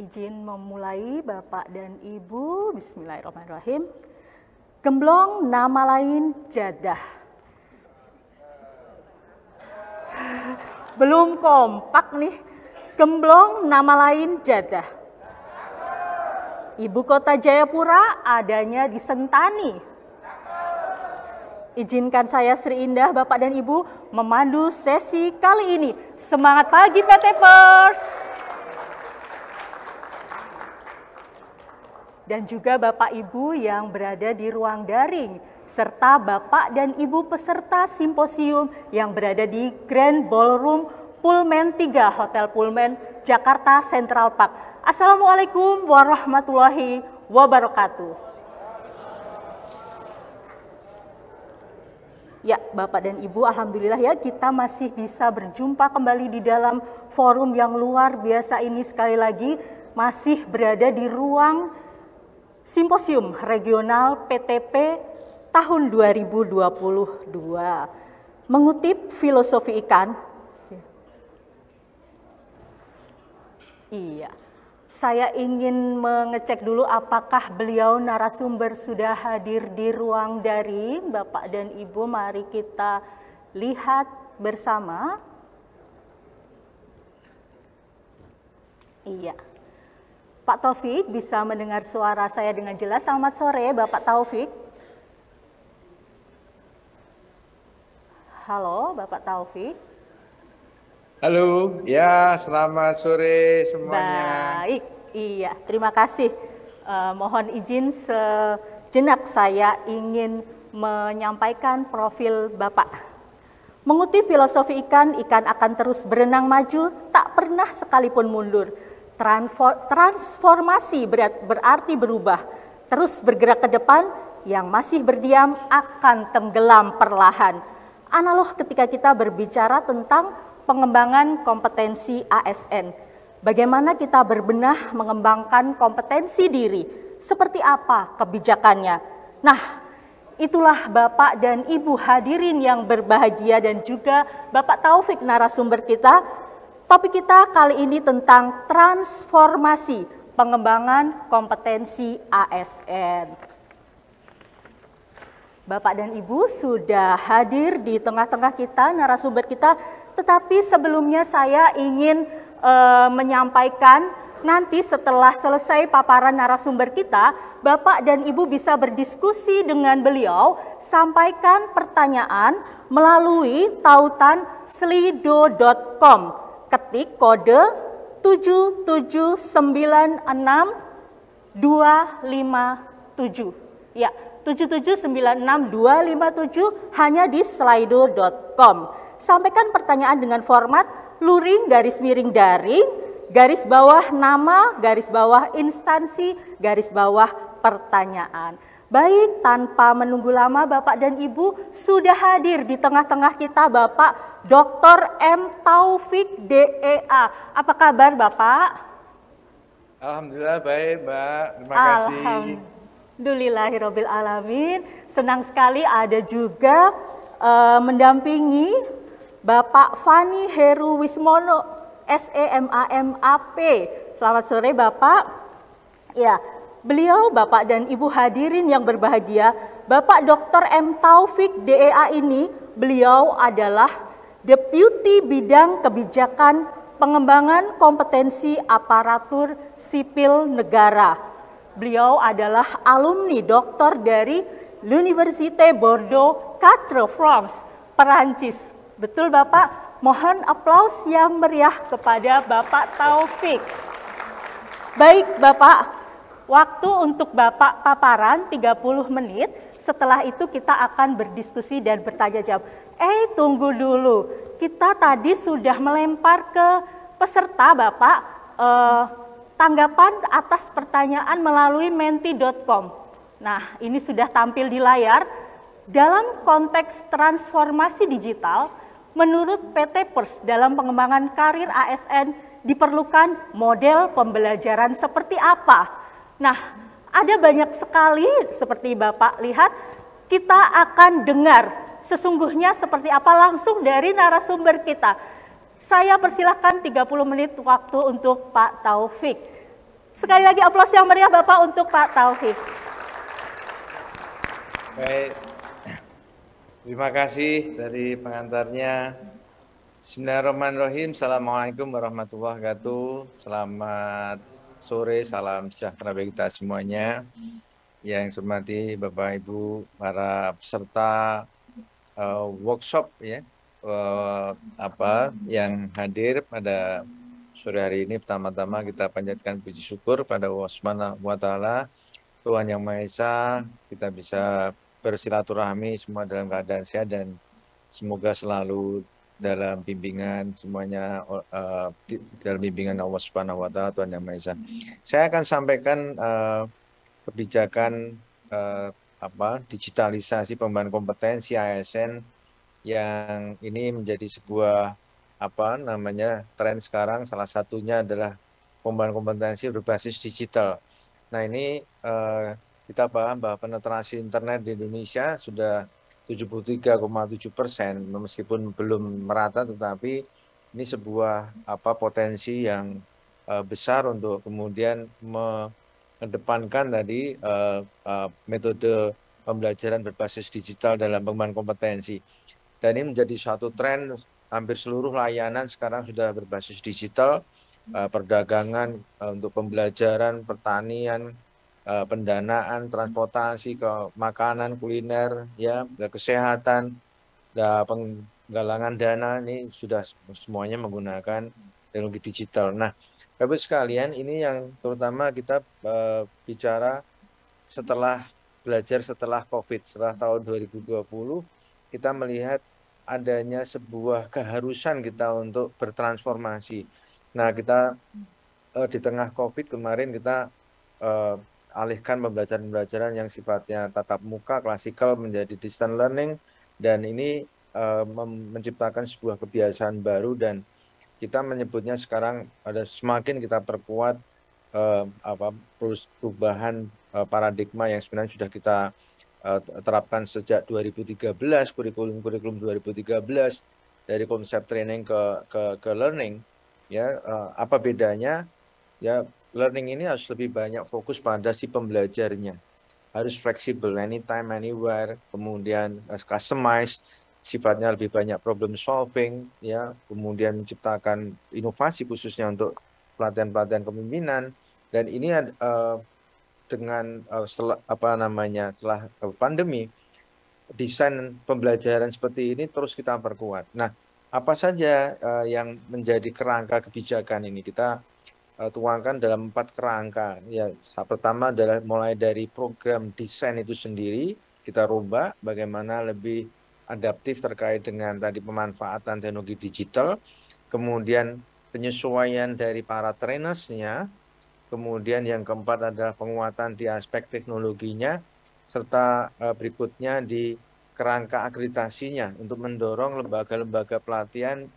Izin memulai Bapak dan Ibu, bismillahirrahmanirrahim. Gemblong nama lain jadah. Belum kompak nih. Gemblong nama lain jadah. Ibu kota Jayapura adanya di Sentani. Izinkan saya Sri Indah, Bapak dan Ibu memandu sesi kali ini. Semangat pagi PT Pers! Dan juga Bapak Ibu yang berada di ruang daring, serta Bapak dan Ibu peserta simposium yang berada di Grand Ballroom Pullman 3 Hotel Pullman, Jakarta Central Park. Assalamualaikum warahmatullahi wabarakatuh. Ya, Bapak dan Ibu, alhamdulillah ya kita masih bisa berjumpa kembali di dalam forum yang luar biasa ini. Sekali lagi masih berada di ruang Simposium Regional PTP tahun 2022. Mengutip filosofi ikan, saya ingin mengecek dulu apakah beliau narasumber sudah hadir di ruang daring. Bapak dan Ibu, mari kita lihat bersama. Iya. Pak Taufik bisa mendengar suara saya dengan jelas. Selamat sore Bapak Taufik. Halo Bapak Taufik. Halo, ya selamat sore semuanya. Baik, iya terima kasih. Mohon izin sejenak saya ingin menyampaikan profil Bapak. Mengutip filosofi ikan, ikan akan terus berenang maju, tak pernah sekalipun mundur. Transformasi berarti berubah, terus bergerak ke depan, yang masih berdiam akan tenggelam perlahan. Analog ketika kita berbicara tentang pengembangan kompetensi ASN. Bagaimana kita berbenah mengembangkan kompetensi diri, seperti apa kebijakannya. Nah, itulah Bapak dan Ibu hadirin yang berbahagia dan juga Bapak Taufik narasumber kita. Topik kita kali ini tentang transformasi pengembangan kompetensi ASN. Bapak dan Ibu sudah hadir di tengah-tengah kita, narasumber kita. Tetapi sebelumnya saya ingin menyampaikan nanti setelah selesai paparan narasumber kita, Bapak dan Ibu bisa berdiskusi dengan beliau, sampaikan pertanyaan melalui tautan slido.com. Ketik kode 7796257. Ya, 7796257 hanya di slido.com. Sampaikan pertanyaan dengan format luring garis miring daring, garis bawah nama, garis bawah instansi, garis bawah pertanyaan. Baik, tanpa menunggu lama Bapak dan Ibu sudah hadir di tengah-tengah kita Bapak Dr. M. Taufik DEA. Apa kabar Bapak? Alhamdulillah baik Mbak, terima kasih. Alhamdulillahirabbil alamin. Senang sekali ada juga mendampingi Bapak Fani Heru Wismono, SEMAMAP. Selamat sore Bapak. Ya. Beliau, Bapak dan Ibu hadirin yang berbahagia, Bapak Dr. M. Taufik DEA ini, beliau adalah Deputi Bidang Kebijakan Pengembangan Kompetensi Aparatur Sipil Negara. Beliau adalah alumni doktor dari L'Université Bordeaux, Quatre-France, Perancis. Betul Bapak? Mohon aplaus yang meriah kepada Bapak Taufik. Baik Bapak. Waktu untuk Bapak paparan 30 menit, setelah itu kita akan berdiskusi dan bertanya jawab. Tunggu dulu, kita tadi sudah melempar ke peserta Bapak tanggapan atas pertanyaan melalui menti.com. Nah, ini sudah tampil di layar. Dalam konteks transformasi digital, menurut PT Pers dalam pengembangan karir ASN diperlukan model pembelajaran seperti apa? Nah, ada banyak sekali seperti Bapak lihat, kita akan dengar sesungguhnya seperti apa langsung dari narasumber kita. Saya persilahkan 30 menit waktu untuk Pak Taufik. Sekali lagi aplaus yang meriah Bapak untuk Pak Taufik. Baik, terima kasih dari pengantarnya. Bismillahirrahmanirrahim. Assalamualaikum warahmatullahi wabarakatuh. Selamat sore, salam sejahtera bagi kita semuanya. Yang saya hormati Bapak Ibu, para peserta workshop ya, yang hadir pada sore hari ini. Pertama-tama kita panjatkan puji syukur pada Allah Subhanahu wa Ta'ala, Tuhan Yang Maha Esa, kita bisa bersilaturahmi semua dalam keadaan sehat dan semoga selalu dalam bimbingan semuanya, dalam bimbingan Allah Subhanahu wa Ta'ala, Tuhan Yang Maha Esa. Saya akan sampaikan kebijakan digitalisasi pengembangan kompetensi ASN yang ini menjadi sebuah tren sekarang. Salah satunya adalah pengembangan kompetensi berbasis digital. Nah, ini kita paham bahwa penetrasi internet di Indonesia sudah 73,7%, meskipun belum merata, tetapi ini sebuah potensi yang besar untuk kemudian mengedepankan tadi metode pembelajaran berbasis digital dalam pengembangan kompetensi. Dan ini menjadi suatu tren, hampir seluruh layanan sekarang sudah berbasis digital, perdagangan, untuk pembelajaran, pertanian, pendanaan, transportasi, ke makanan, kuliner, ya, kesehatan, penggalangan dana, ini sudah semuanya menggunakan teknologi digital. Nah, Bapak sekalian, ini yang terutama kita bicara belajar setelah COVID, setelah tahun 2020, kita melihat adanya sebuah keharusan kita untuk bertransformasi. Nah, kita di tengah COVID kemarin kita alihkan pembelajaran yang sifatnya tatap muka klasikal menjadi distance learning, dan ini menciptakan sebuah kebiasaan baru, dan kita menyebutnya sekarang ada semakin kita perkuat perubahan paradigma yang sebenarnya sudah kita terapkan sejak 2013, kurikulum 2013, dari konsep training ke learning. Ya, apa bedanya? Ya, learning ini harus lebih banyak fokus pada si pembelajarnya. Harus fleksibel, anytime, anywhere, kemudian customize, sifatnya lebih banyak problem solving, ya, kemudian menciptakan inovasi khususnya untuk pelatihan-pelatihan kepemimpinan. Dan ini dengan setelah pandemi, desain pembelajaran seperti ini terus kita perkuat. Nah, apa saja yang menjadi kerangka kebijakan ini? Kita tuangkan dalam 4 kerangka. Ya, pertama adalah mulai dari program desain itu sendiri, kita rubah bagaimana lebih adaptif terkait dengan tadi pemanfaatan teknologi digital, kemudian penyesuaian dari para trainersnya, kemudian yang keempat adalah penguatan di aspek teknologinya, serta berikutnya di kerangka akreditasinya untuk mendorong lembaga-lembaga pelatihan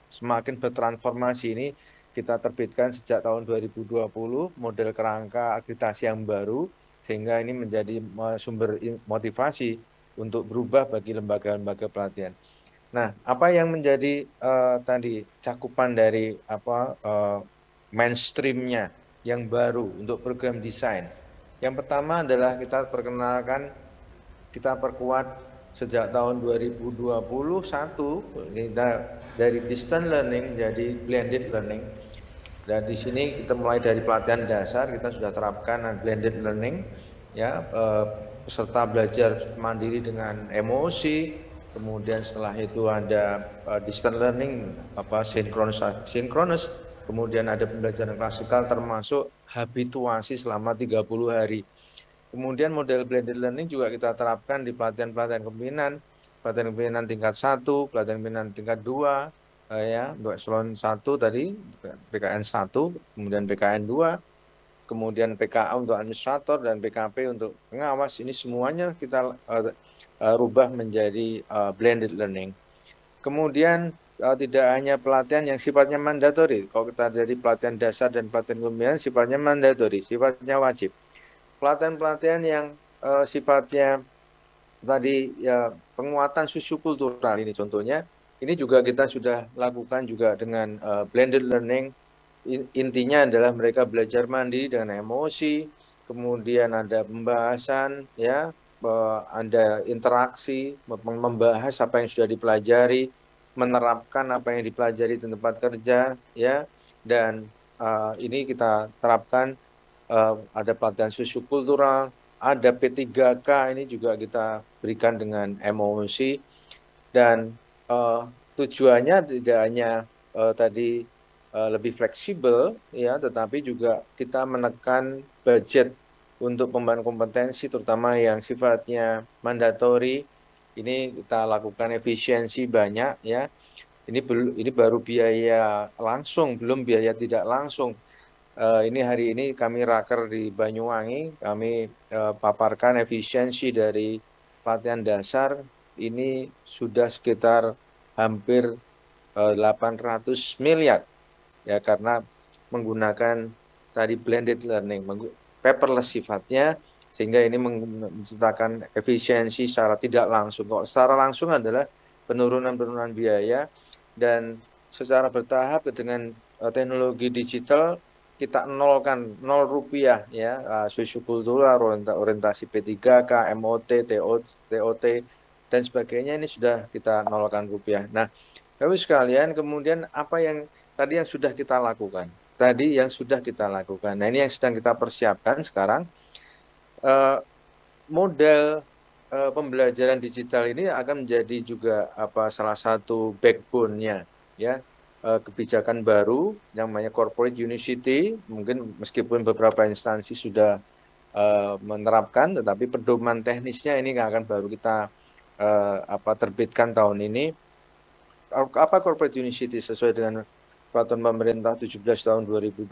semakin bertransformasi. Ini kita terbitkan sejak tahun 2020 model kerangka akreditasi yang baru, sehingga ini menjadi sumber motivasi untuk berubah bagi lembaga-lembaga pelatihan. Nah, apa yang menjadi tadi cakupan dari mainstreamnya yang baru untuk program desain? Yang pertama adalah kita perkuat sejak tahun 2021, kita dari distance learning jadi blended learning. Dan di sini kita mulai dari pelatihan dasar, kita sudah terapkan blended learning, ya, peserta belajar mandiri dengan emosi, kemudian setelah itu ada distance learning sinkronus, kemudian ada pembelajaran klasikal termasuk habituasi selama 30 hari. Kemudian model blended learning juga kita terapkan di pelatihan-pelatihan kepemimpinan tingkat 1, pelatihan kepemimpinan tingkat 2, ya, untuk eselon 1 tadi, PKN 1, kemudian PKN 2, kemudian PKA untuk administrator, dan PKP untuk pengawas. Ini semuanya kita rubah menjadi blended learning. Kemudian tidak hanya pelatihan yang sifatnya mandatori. Kalau kita jadi pelatihan dasar dan pelatihan kepemimpinan sifatnya mandatori, sifatnya wajib. Pelatihan-pelatihan yang sifatnya tadi, ya, penguatan sosiokultural ini contohnya, ini juga kita sudah lakukan juga dengan blended learning, intinya adalah mereka belajar mandiri dengan emosi, kemudian ada pembahasan, ya, ada interaksi, membahas apa yang sudah dipelajari, menerapkan apa yang dipelajari di tempat kerja, ya, dan ini kita terapkan, ada pelatihan sosiokultural, ada P3K, ini juga kita berikan dengan emosi, dan tujuannya tidak hanya tadi lebih fleksibel, ya, tetapi juga kita menekan budget untuk pengembangan kompetensi, terutama yang sifatnya mandatori. Ini kita lakukan efisiensi banyak, ya. Ini baru biaya langsung, belum biaya tidak langsung. Ini hari ini kami raker di Banyuwangi, kami paparkan efisiensi dari pelatihan dasar ini sudah sekitar hampir 800 miliar, ya, karena menggunakan tadi blended learning, paperless sifatnya, sehingga ini menciptakan efisiensi secara tidak langsung. Kok secara langsung adalah penurunan biaya, dan secara bertahap dengan teknologi digital kita nolkan, 0 rupiah, ya, sosiokultural, orientasi P3K, MOT, TOT, dan sebagainya, ini sudah kita nolkan rupiah. Nah, Bapak sekalian, kemudian apa yang tadi yang sudah kita lakukan? Tadi yang sudah kita lakukan. Nah, ini yang sedang kita persiapkan sekarang. Model pembelajaran digital ini akan menjadi juga salah satu backbone-nya, ya, kebijakan baru yang namanya corporate university. Mungkin meskipun beberapa instansi sudah menerapkan, tetapi pedoman teknisnya ini akan baru kita terbitkan tahun ini. Apa corporate university? Sesuai dengan peraturan pemerintah 17 tahun 2020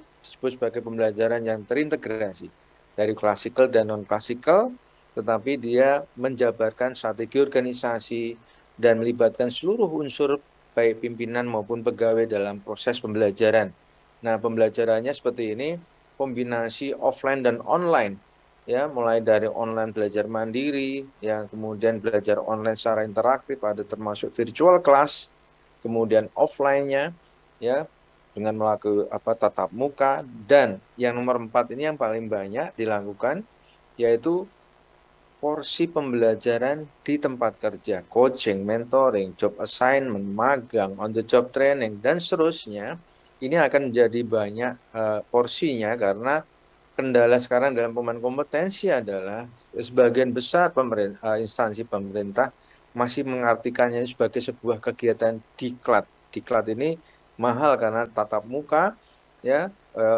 disebut sebagai pembelajaran yang terintegrasi dari klasikal dan non-klasikal, tetapi dia menjabarkan strategi organisasi dan melibatkan seluruh unsur baik pimpinan maupun pegawai dalam proses pembelajaran. Nah, pembelajarannya seperti ini, kombinasi offline dan online, ya, mulai dari online belajar mandiri, yang kemudian belajar online secara interaktif, ada termasuk virtual class, kemudian offline-nya, ya, dengan melakukan tatap muka, dan yang nomor 4 ini yang paling banyak dilakukan, yaitu porsi pembelajaran di tempat kerja, coaching, mentoring, job assignment, magang, on the job training, dan seterusnya. Ini akan menjadi banyak porsinya, karena kendala sekarang dalam pengembangan kompetensi adalah sebagian besar instansi pemerintah masih mengartikannya sebagai sebuah kegiatan diklat. Diklat ini mahal karena tatap muka, ya,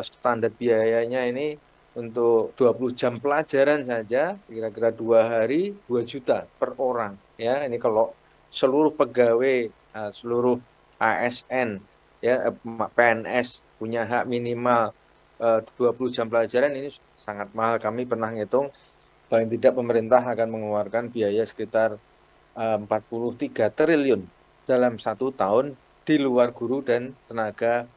standar biayanya ini untuk 20 jam pelajaran saja kira-kira 2 hari 2 juta per orang, ya. Ini kalau seluruh pegawai, seluruh ASN, ya, PNS punya hak minimal 20 jam pelajaran, ini sangat mahal. Kami pernah ngitung, paling tidak pemerintah akan mengeluarkan biaya sekitar 43 triliun dalam 1 tahun di luar guru dan tenaga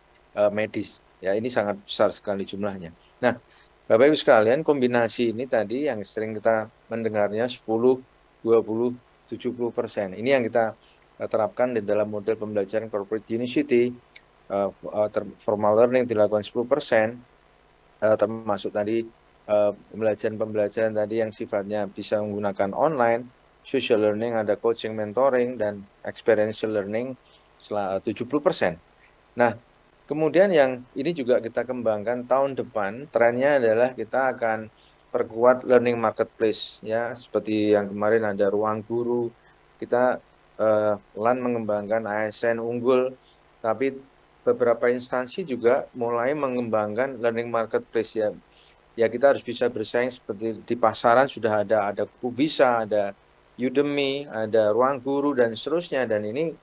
medis. Ya, ini sangat besar sekali jumlahnya. Nah, Bapak Ibu sekalian, kombinasi ini tadi yang sering kita mendengarnya 10, 20, 70%. Ini yang kita terapkan di dalam model pembelajaran corporate university. Formal learning dilakukan 10%, termasuk tadi pembelajaran tadi yang sifatnya bisa menggunakan online, social learning, ada coaching, mentoring, dan experiential learning 70%. Nah, kemudian yang ini juga kita kembangkan tahun depan, trennya adalah kita akan perkuat learning marketplace, ya, seperti yang kemarin ada ruang guru, kita LAN mengembangkan ASN unggul, tapi beberapa instansi juga mulai mengembangkan learning marketplace, ya. Ya, kita harus bisa bersaing seperti di pasaran sudah ada Kubisa, ada Udemy, ada ruang guru, dan seterusnya, dan ini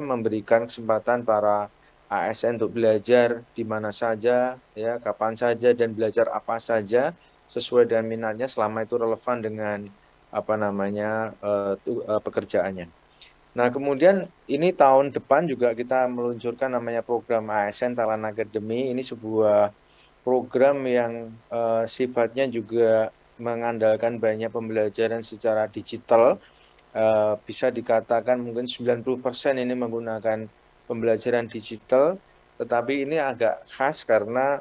memberikan kesempatan para ASN untuk belajar di mana saja, ya, kapan saja, dan belajar apa saja sesuai dengan minatnya selama itu relevan dengan pekerjaannya. Nah, kemudian ini tahun depan juga kita meluncurkan namanya program ASN Talent Academy. Ini sebuah program yang sifatnya juga mengandalkan banyak pembelajaran secara digital. Bisa dikatakan mungkin 90% ini menggunakan pembelajaran digital, tetapi ini agak khas karena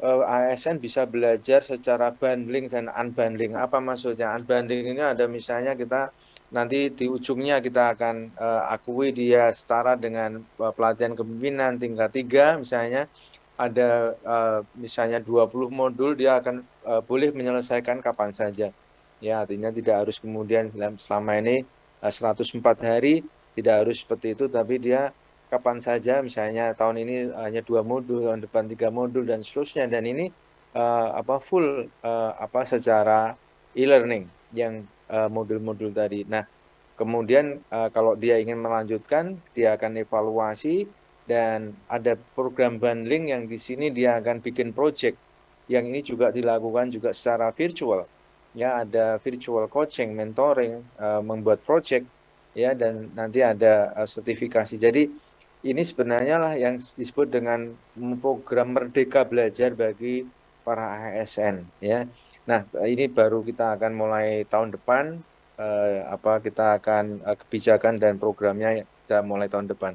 ASN bisa belajar secara bundling dan unbundling. Apa maksudnya? Unbundling ini ada misalnya kita nanti di ujungnya kita akan akui dia setara dengan pelatihan kepemimpinan tingkat 3 misalnya ada misalnya 20 modul dia akan boleh menyelesaikan kapan saja. Ya, artinya tidak harus kemudian selama ini 104 hari tidak harus seperti itu, tapi dia kapan saja, misalnya tahun ini hanya 2 modul, tahun depan 3 modul dan seterusnya. Dan ini full secara e-learning yang modul-modul tadi. Nah, kemudian kalau dia ingin melanjutkan, dia akan evaluasi dan ada program bundling yang di sini dia akan bikin project. Yang ini juga dilakukan juga secara virtual. Ya, ada virtual coaching, mentoring, membuat project, ya, dan nanti ada sertifikasi. Jadi ini sebenarnya lah yang disebut dengan program Merdeka Belajar bagi para ASN, ya. Nah, ini baru kita akan mulai tahun depan. Kita akan kebijakan dan programnya kita mulai tahun depan.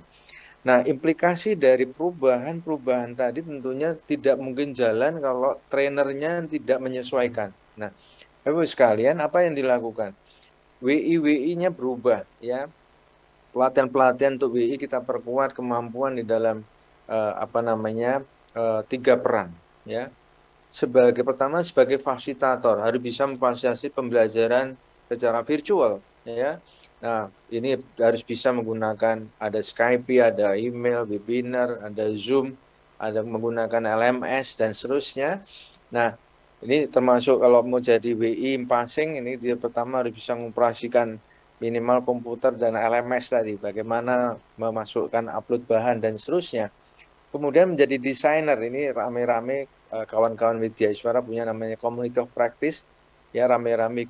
Nah, implikasi dari perubahan-perubahan tadi tentunya tidak mungkin jalan kalau trainernya tidak menyesuaikan. Nah, Bapak sekalian, apa yang dilakukan? WI-WI-nya berubah, ya. Pelatihan-pelatihan untuk WI kita perkuat kemampuan di dalam 3 peran, ya. Pertama sebagai fasilitator harus bisa memfasilitasi pembelajaran secara virtual, ya. Nah, ini harus bisa menggunakan ada Skype, ada email, webinar, ada Zoom, ada menggunakan LMS dan seterusnya. Nah, ini termasuk kalau mau jadi WI passing, ini dia pertama harus bisa mengoperasikan minimal komputer dan LMS tadi, bagaimana memasukkan upload bahan dan seterusnya. Kemudian menjadi desainer, ini rame-rame kawan-kawan Widyaswara punya namanya community of practice, ya, rame-rame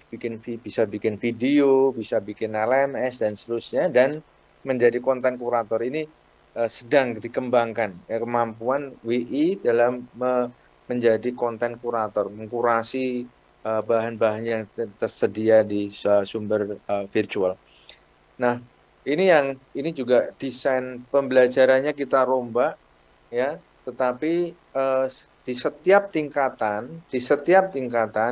bisa bikin video, bisa bikin LMS dan seterusnya, dan menjadi konten kurator. Ini sedang dikembangkan, ya, kemampuan WI dalam menjadi konten kurator, mengkurasi bahan-bahan yang tersedia di sumber virtual. Nah, ini juga desain pembelajarannya kita rombak, ya, tetapi di setiap tingkatan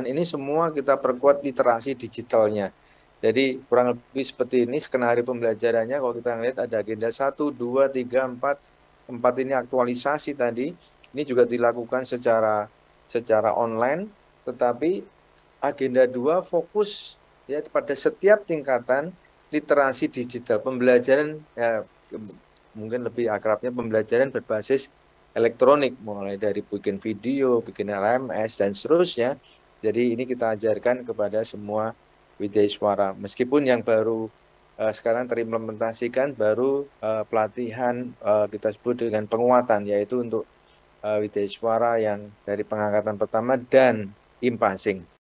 ini semua kita perkuat literasi digitalnya. Jadi kurang lebih seperti ini skenario pembelajarannya. Kalau kita lihat ada agenda 1, 2, 3, 4 ini aktualisasi tadi. Ini juga dilakukan secara online, tetapi agenda 2 fokus, ya, pada setiap tingkatan literasi digital, pembelajaran, ya, mungkin lebih akrabnya pembelajaran berbasis elektronik, mulai dari bikin video, bikin LMS dan seterusnya. Jadi ini kita ajarkan kepada semua Widyaswara. Meskipun yang baru sekarang terimplementasikan baru pelatihan kita sebut dengan penguatan, yaitu untuk Widyaswara yang dari pengangkatan pertama dan impasing.